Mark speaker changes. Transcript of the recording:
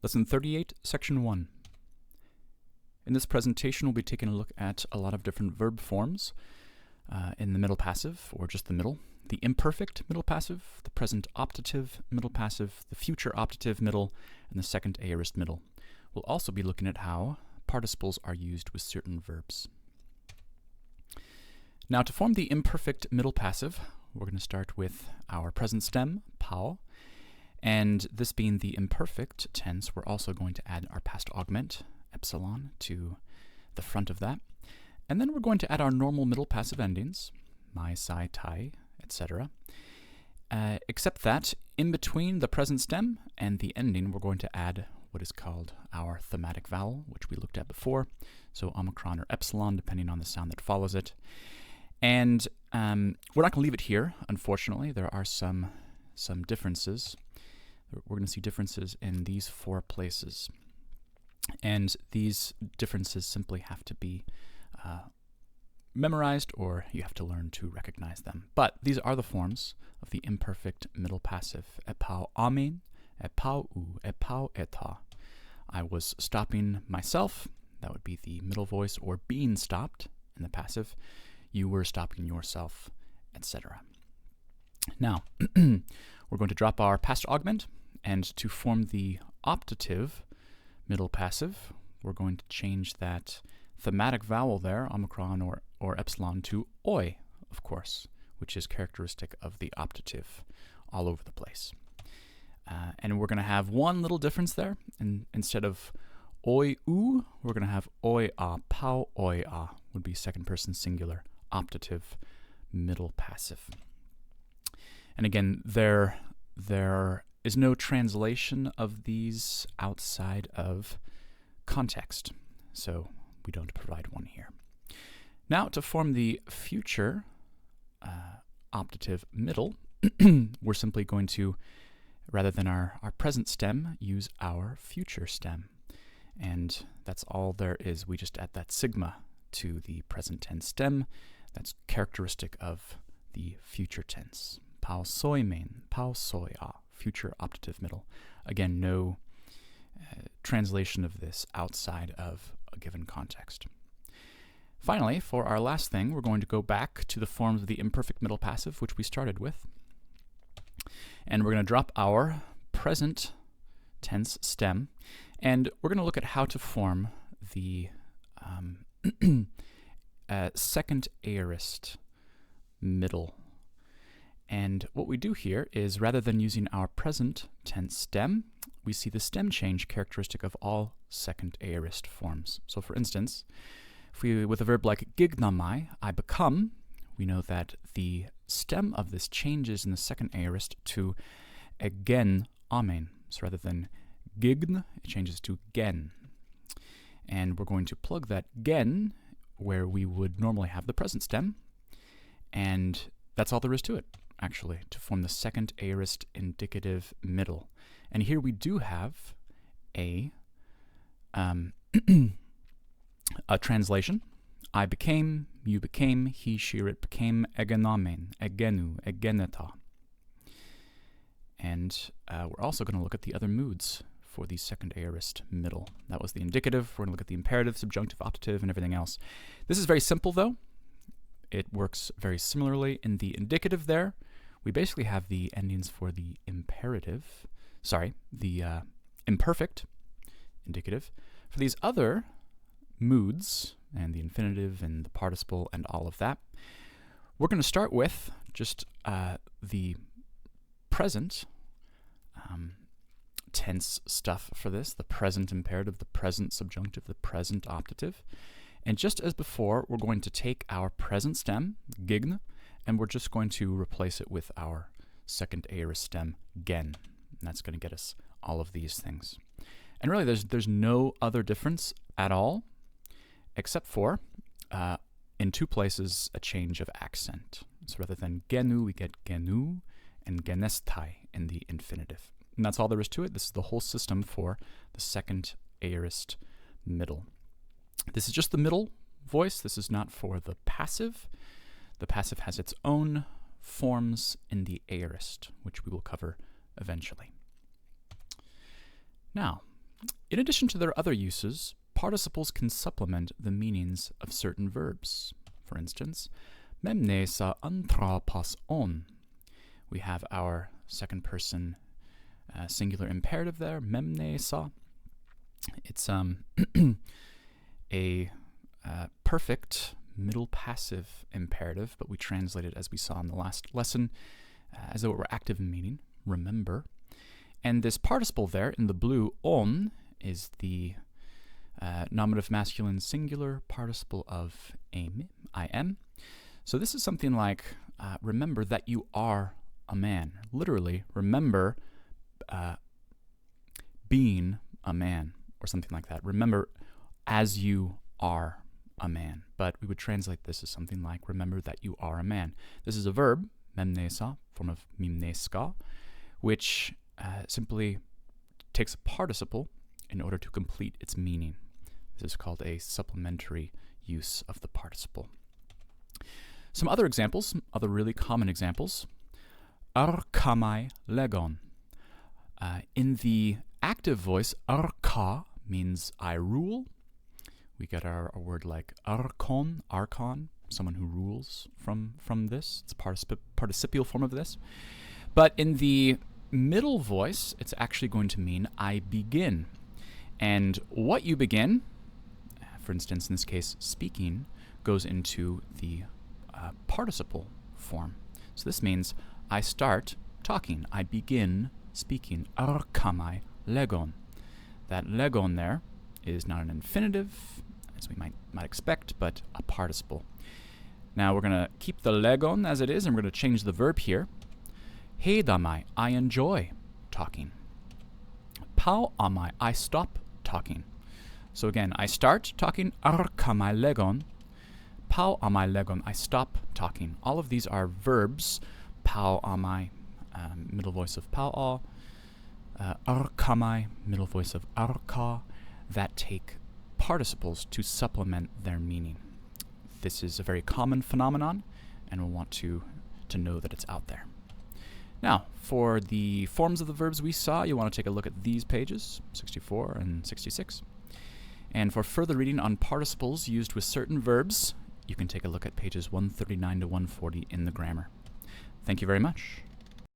Speaker 1: Lesson 38, Section 1. In this presentation, we'll be taking a look at a lot of different verb forms in the middle passive, or just the middle. The imperfect middle passive, the present optative middle passive, the future optative middle, and the second aorist middle. We'll also be looking at how participles are used with certain verbs. Now, to form the imperfect middle passive, we're going to start with our present stem, pao. And this being the imperfect tense, we're also going to add our past augment, epsilon, to the front of that. And then we're going to add our normal middle passive endings, mai, sai, tai, etc. Except that in between the present stem and the ending, we're going to add what is called our thematic vowel, which we looked at before. So omicron or epsilon, depending on the sound that follows it. And we're not going to leave it here, unfortunately. There are some differences. We're going to see differences in these four places. And these differences simply have to be memorized, or you have to learn to recognize them. But these are the forms of the imperfect middle passive. Epau amen, epau u, epau eta. I was stopping myself. That would be the middle voice, or being stopped in the passive. You were stopping yourself, etc. Now, we're going to drop our past augment, and to form the optative middle passive, we're going to change that thematic vowel there, omicron or epsilon, to oi, of course, which is characteristic of the optative all over the place. And we're going to have one little difference there. And instead of oi u, we're going to have oi a. Pau oi a would be second person singular, optative middle passive. And again, there is no translation of these outside of context, so we don't provide one here. Now, to form the future optative middle, we're simply going to, rather than our present stem, use our future stem. And that's all there is. We just add that sigma to the present tense stem. That's characteristic of the future tense. Pao soi men, pao soi a. Future optative middle. Again, no translation of this outside of a given context. Finally, for our last thing, we're going to go back to the forms of the imperfect middle passive, which we started with. And we're going to drop our present tense stem, and we're going to look at how to form the second aorist middle. And what we do here is, rather than using our present tense stem, we see the stem change characteristic of all second aorist forms. So for instance, if we, with a verb like gignamai, I become, we know that the stem of this changes in the second aorist to again amen. So rather than gign, it changes to gen. And we're going to plug that gen where we would normally have the present stem. And that's all there is to it, actually, to form the second aorist indicative middle. And here we do have a translation. I became, you became, he, she, it became, egenamen, egenu, egeneta. And we're also going to look at the other moods for the second aorist middle. That was the indicative. We're going to look at the imperative, subjunctive, optative, and everything else. This is very simple, though. It works very similarly in the indicative there. We basically have the endings for the imperfect indicative. For these other moods, and the infinitive and the participle and all of that, we're going to start with just the present tense stuff for this, the present imperative, the present subjunctive, the present optative. And just as before, we're going to take our present stem, gign, and we're just going to replace it with our second aorist stem, gen. And that's going to get us all of these things. And really, there's no other difference at all, except for, in two places, a change of accent. So rather than genu, we get genu, and genestai in the infinitive. And that's all there is to it. This is the whole system for the second aorist middle. This is just the middle voice. This is not for the passive. The passive has its own forms in the aorist, which we will cover eventually. Now, In addition to their other uses, participles can supplement the meanings of certain verbs. For instance, memne sa anthropos on. We have our second person singular imperative there, memne sa. It's a perfect middle passive imperative, but we translate it, as we saw in the last lesson, as though it were active in meaning, remember. And this participle there in the blue, on, is the nominative masculine singular participle of im. So this is something like, remember that you are a man. Literally, remember being a man, or something like that. Remember as you are a man. But we would translate this as something like, remember that you are a man. This is a verb, memnesa, form of mimneska, which simply takes a participle in order to complete its meaning. This is called a supplementary use of the participle. Some other examples, other really common examples. Arkamai legon. In the active voice, arka means I rule. We get our word like arkon, someone who rules from this. It's a participial form of this. But in the middle voice, it's actually going to mean I begin. And what you begin, for instance, in this case, speaking, goes into the participle form. So this means I start talking. I begin speaking. Arkamai legon. That legon there is not an infinitive, as we might expect, but a participle. Now we're going to keep the legon as it is, and we're going to change the verb here. Heidamai, I enjoy talking. Pau amai, I stop talking. So again, I start talking. Arkamai legon. Pau amai legon, I stop talking. All of these are verbs. Pau amai, middle voice of pau. Arkamai, middle voice of arka, that take participles to supplement their meaning. This is a very common phenomenon, and we'll want to know that it's out there. Now, for the forms of the verbs we saw, you want to take a look at these pages, 64 and 66. And for further reading on participles used with certain verbs, you can take a look at pages 139 to 140 in the grammar. Thank you very much.